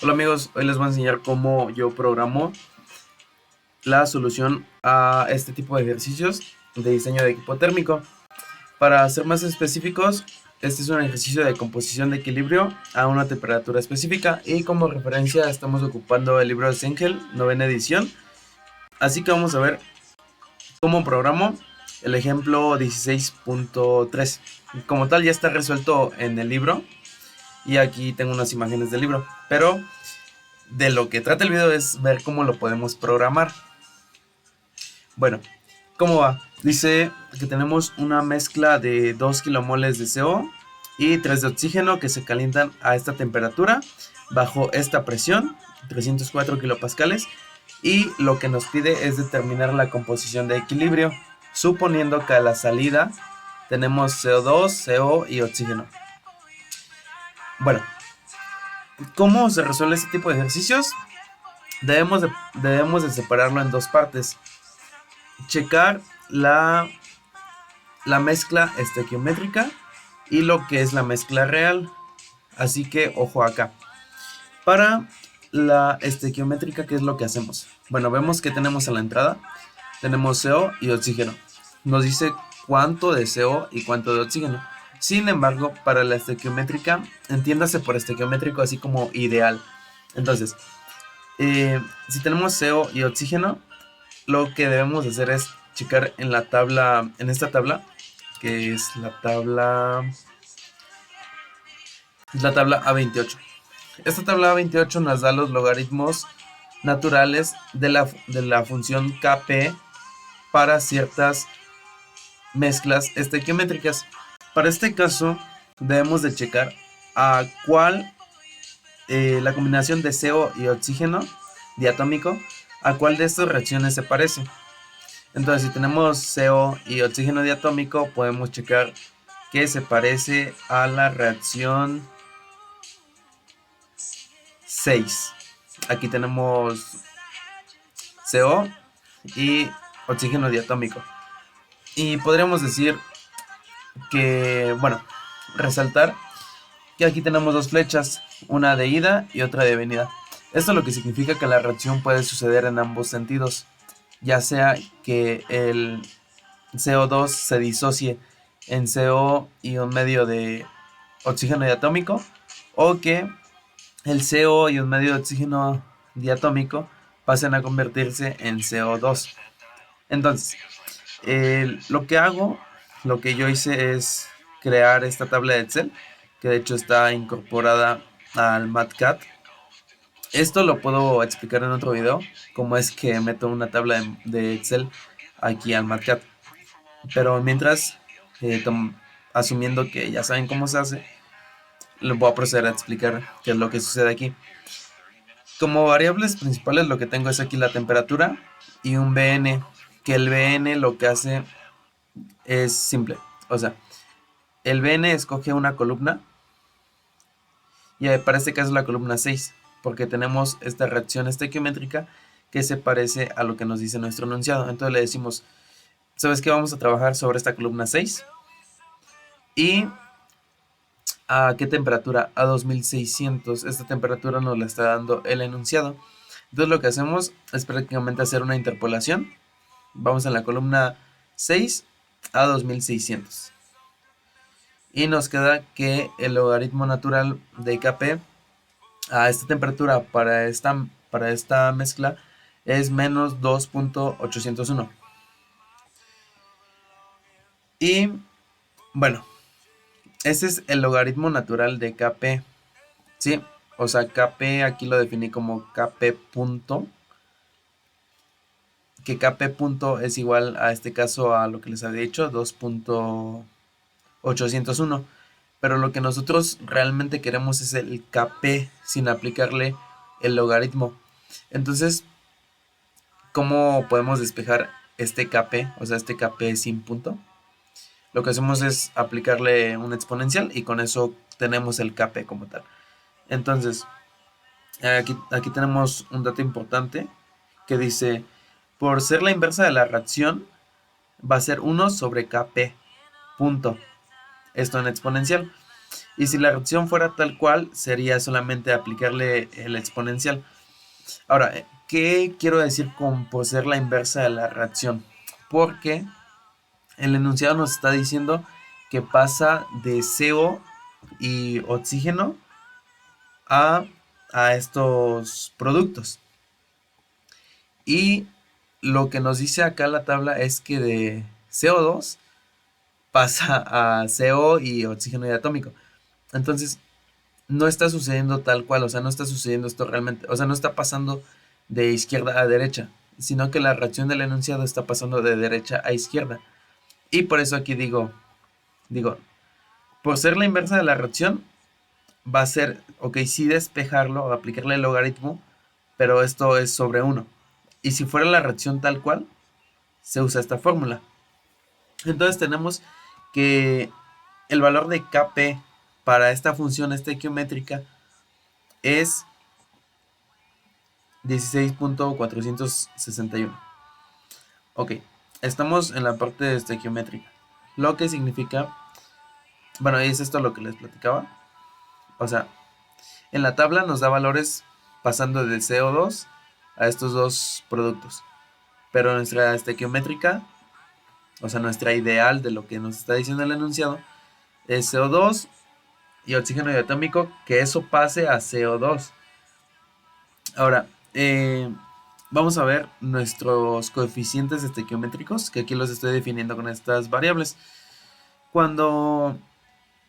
Hola amigos, hoy les voy a enseñar cómo yo programo la solución a este tipo de ejercicios de diseño de equipo térmico. Para ser más específicos, este es un ejercicio de composición de equilibrio a una temperatura específica y como referencia estamos ocupando el libro de Sengel, novena edición. Así que vamos a ver cómo programo el ejemplo 16.3. Como tal ya está resuelto en el libro y aquí tengo unas imágenes del libro, pero de lo que trata el video es ver cómo lo podemos programar. Bueno, ¿cómo va? Dice que tenemos una mezcla de 2 kilomoles de CO y 3 de oxígeno que se calientan a esta temperatura bajo esta presión, 304 kilopascales, y lo que nos pide es determinar la composición de equilibrio, suponiendo que a la salida tenemos CO2, CO y oxígeno. Bueno, ¿cómo se resuelve este tipo de ejercicios? Debemos de separarlo en dos partes. Checar la mezcla estequiométrica y lo que es la mezcla real. Así que ojo acá. Para la estequiométrica, ¿qué es lo que hacemos? Bueno, vemos que tenemos a la entrada, tenemos CO y oxígeno. Nos dice cuánto de CO y cuánto de oxígeno. Sin embargo, para la estequiométrica, entiéndase por estequiométrico así como ideal. Entonces, si tenemos CO y oxígeno, lo que debemos hacer es checar en la tabla, en esta tabla, que es la tabla A28. Esta tabla A28 nos da los logaritmos naturales de la función Kp para ciertas mezclas estequiométricas. Para este caso, debemos de checar a cuál la combinación de CO y oxígeno diatómico, a cuál de estas reacciones se parece. Entonces, si tenemos CO y oxígeno diatómico, podemos checar que se parece a la reacción 6. Aquí tenemos CO y oxígeno diatómico. Y podríamos decir que, bueno, resaltar que aquí tenemos dos flechas, una de ida y otra de venida. Esto lo que significa que la reacción puede suceder en ambos sentidos, ya sea que el CO2 se disocie en CO y un medio de oxígeno diatómico, o que el CO y un medio de oxígeno diatómico pasen a convertirse en CO2. Entonces, lo que hago, lo que yo hice es crear esta tabla de Excel, que de hecho está incorporada al MATCAD. Esto lo puedo explicar en otro video, cómo es que meto una tabla de Excel aquí al MATCAD. Pero mientras, asumiendo que ya saben cómo se hace, les voy a proceder a explicar qué es lo que sucede aquí. Como variables principales lo que tengo es aquí la temperatura y un Bn, que el Bn lo que hace es simple. O sea, el Bn escoge una columna y para este caso la columna 6, porque tenemos esta reacción estequiométrica que se parece a lo que nos dice nuestro enunciado. Entonces le decimos, ¿sabes qué? Vamos a trabajar sobre esta columna 6 y ¿a qué temperatura? A 2600. Esta temperatura nos la está dando el enunciado. Entonces lo que hacemos es prácticamente hacer una interpolación. Vamos en la columna 6 a 2600. Y nos queda que el logaritmo natural de Kp a esta temperatura para esta mezcla es menos 2.801. Y bueno, este es el logaritmo natural de Kp. ¿Sí? O sea, Kp aquí lo definí como Kp punto. Que Kp punto es igual a este caso a lo que les había dicho, 2.801. Pero lo que nosotros realmente queremos es el Kp sin aplicarle el logaritmo. Entonces, ¿cómo podemos despejar este Kp? O sea, este Kp sin punto. Lo que hacemos es aplicarle un exponencial y con eso tenemos el Kp como tal. Entonces, aquí tenemos un dato importante que dice, por ser la inversa de la reacción, va a ser 1 sobre Kp, punto. Esto en exponencial. Y si la reacción fuera tal cual, sería solamente aplicarle el exponencial. Ahora, ¿qué quiero decir con poseer la inversa de la reacción? Porque el enunciado nos está diciendo que pasa de CO y oxígeno a, a estos productos. Y lo que nos dice acá la tabla es que de CO2 pasa a CO y oxígeno diatómico. Entonces, no está sucediendo tal cual, o sea, no está sucediendo esto realmente, o sea, no está pasando de izquierda a derecha, sino que la reacción del enunciado está pasando de derecha a izquierda. Y por eso aquí digo, por ser la inversa de la reacción, va a ser, ok, sí despejarlo o aplicarle el logaritmo, pero esto es sobre 1. Y si fuera la reacción tal cual, se usa esta fórmula. Entonces tenemos que el valor de Kp para esta función estequiométrica es 16.461. Ok, estamos en la parte de estequiométrica. Lo que significa, bueno, es esto lo que les platicaba. O sea, en la tabla nos da valores pasando de CO2 a estos dos productos. Pero nuestra estequiométrica, o sea, nuestra ideal de lo que nos está diciendo el enunciado, es CO2 y oxígeno diatómico, que eso pase a CO2. Ahora, vamos a ver nuestros coeficientes estequiométricos, que aquí los estoy definiendo con estas variables. Cuando,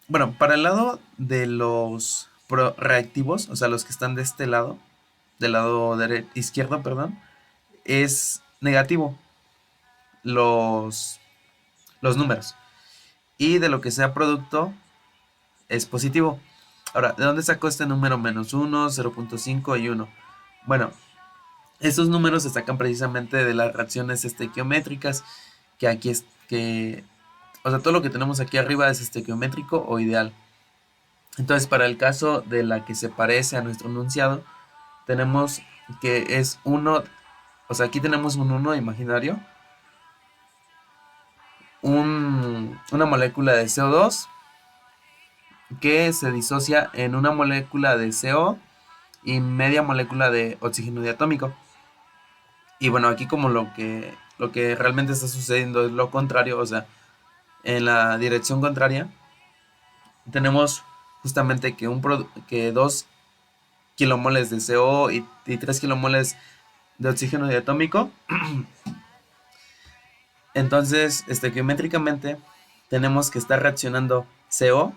bueno, para el lado de los reactivos, o sea, los que están de este lado, del lado izquierdo, perdón, es negativo los, los números. Y de lo que sea producto es positivo. Ahora, ¿de dónde sacó este número? Menos 1, 0.5 y 1. Bueno, estos números se sacan precisamente de las reacciones estequiométricas, que aquí es que, o sea, todo lo que tenemos aquí arriba es estequiométrico o ideal. Entonces, para el caso de la que se parece a nuestro enunciado, tenemos que es 1, o sea, aquí tenemos un 1 imaginario, una molécula de CO2 que se disocia en una molécula de CO y media molécula de oxígeno diatómico. Y bueno, aquí como lo que realmente está sucediendo es lo contrario, o sea, en la dirección contraria tenemos justamente que 2 kilomoles de CO y 3 kilomoles de oxígeno diatómico. Entonces, estequiométricamente tenemos que estar reaccionando CO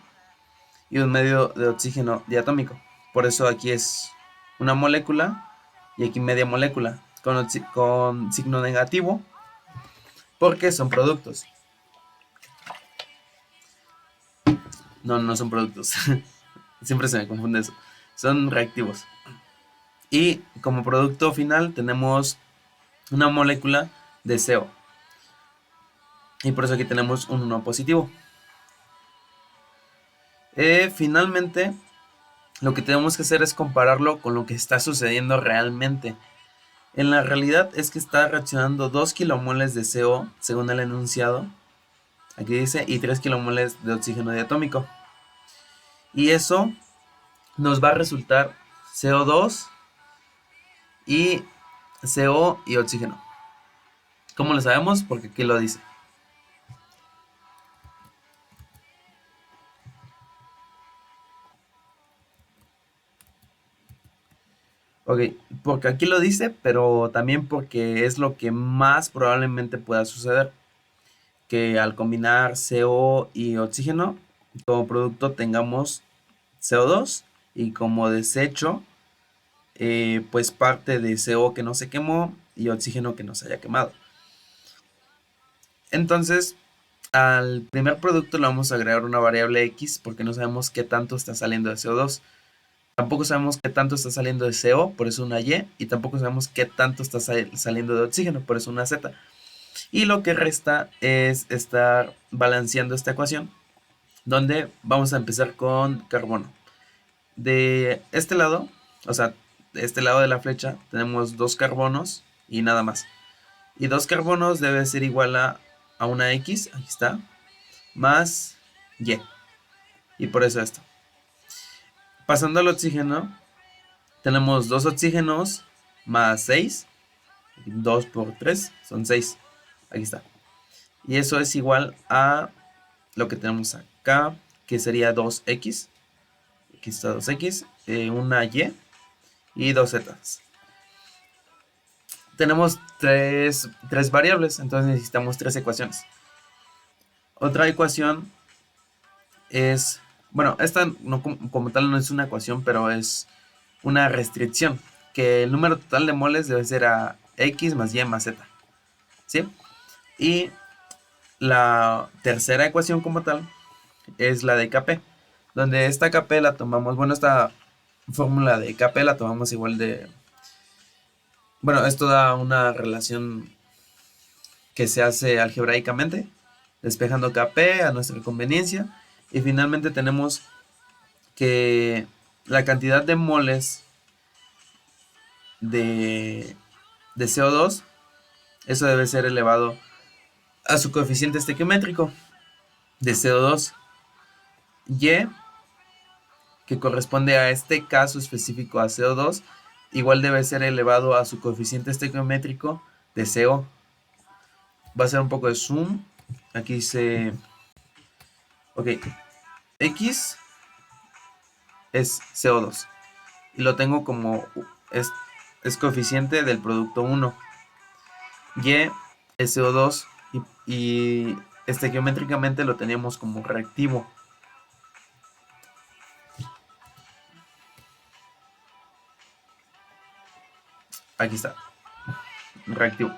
y un medio de oxígeno diatómico. Por eso aquí es una molécula y aquí media molécula con signo negativo, porque son productos. No, no son productos. Siempre se me confunde eso. Son reactivos. Y como producto final tenemos una molécula de CO. Y por eso aquí tenemos un 1 positivo. Finalmente, lo que tenemos que hacer es compararlo con lo que está sucediendo realmente. En la realidad es que está reaccionando 2 kilomoles de CO, según el enunciado. Aquí dice, y 3 kilomoles de oxígeno diatómico. Y eso nos va a resultar CO2 y CO y oxígeno. ¿Cómo lo sabemos? Porque aquí lo dice. Ok, porque aquí lo dice, pero también porque es lo que más probablemente pueda suceder. Que al combinar CO y oxígeno, como producto tengamos CO2 y como desecho, pues parte de CO que no se quemó y oxígeno que no se haya quemado. Entonces, al primer producto le vamos a agregar una variable X porque no sabemos qué tanto está saliendo de CO2. Tampoco sabemos qué tanto está saliendo de CO, por eso una Y. Y tampoco sabemos qué tanto está saliendo de oxígeno, por eso una Z. Y lo que resta es estar balanceando esta ecuación, donde vamos a empezar con carbono. De este lado, o sea, de este lado de la flecha, tenemos 2 carbonos y nada más. Y 2 carbonos debe ser igual a una X, aquí está, más Y. y por eso esto. Pasando al oxígeno, tenemos 2 oxígenos más 6. 2 por 3 son 6. Aquí está. Y eso es igual a lo que tenemos acá, que sería 2x. Aquí está 2x, una y y 2 z. Tenemos tres variables, entonces necesitamos 3 ecuaciones. Otra ecuación es, bueno, esta no, como tal no es una ecuación, pero es una restricción, que el número total de moles debe ser a x más y más z, ¿sí? Y la tercera ecuación como tal es la de Kp, donde esta Kp la tomamos, bueno, esta fórmula de Kp la tomamos igual de, bueno, esto da una relación que se hace algebraicamente, despejando Kp a nuestra conveniencia, y finalmente tenemos que la cantidad de moles de CO2, eso debe ser elevado a su coeficiente estequiométrico de CO2, Y, que corresponde a este caso específico a CO2, igual debe ser elevado a su coeficiente estequiométrico de CO. Va a ser un poco de zoom. Aquí se... Ok. X es CO2. Y lo tengo como... Es coeficiente del producto 1. Y es CO2. Y estequiométricamente lo teníamos como reactivo. Aquí está. Reactivo.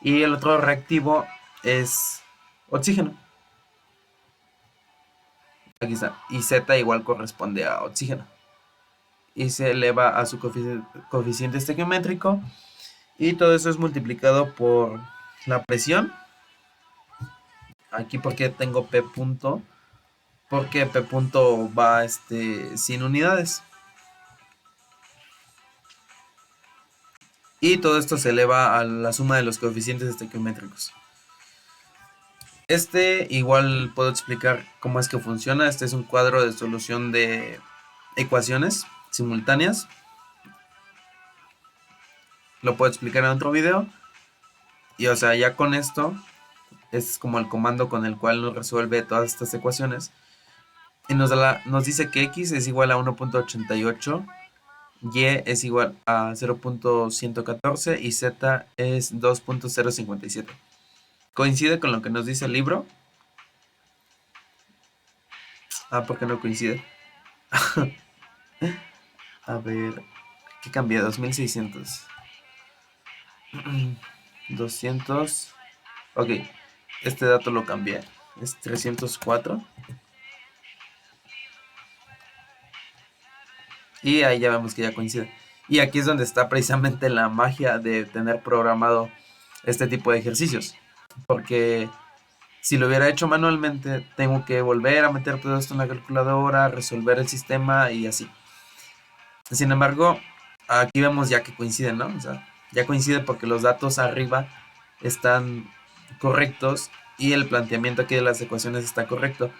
Y el otro reactivo es oxígeno. Aquí está. Y Z igual corresponde a oxígeno. Y se eleva a su coeficiente estequiométrico. Y todo eso es multiplicado por la presión. Aquí porque tengo P punto. Porque P punto va sin unidades. Y todo esto se eleva a la suma de los coeficientes estequiométricos. Igual puedo explicar cómo es que funciona. Este es un cuadro de solución de ecuaciones simultáneas. Lo puedo explicar en otro video. Y o sea, ya con esto es como el comando con el cual nos resuelve todas estas ecuaciones. Y nos dice que x es igual a 1.88, y es igual a 0.114 y z es 2.057. ¿Coincide con lo que nos dice el libro? Ah, ¿por qué no coincide? A ver, ¿qué cambié? 2600. 200. Ok, este dato lo cambié. Es 304. Y ahí ya vemos que ya coincide. Y aquí es donde está precisamente la magia de tener programado este tipo de ejercicios. Porque si lo hubiera hecho manualmente, tengo que volver a meter todo esto en la calculadora, resolver el sistema y así. Sin embargo, aquí vemos ya que coinciden, ¿no? O sea, ya coincide porque los datos arriba están correctos y el planteamiento aquí de las ecuaciones está correcto.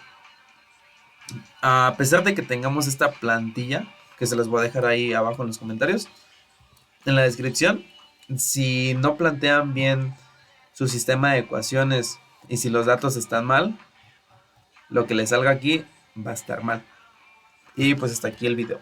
A pesar de que tengamos esta plantilla, que se las voy a dejar ahí abajo en los comentarios, en la descripción, si no plantean bien su sistema de ecuaciones y si los datos están mal, lo que les salga aquí va a estar mal. Y pues hasta aquí el video.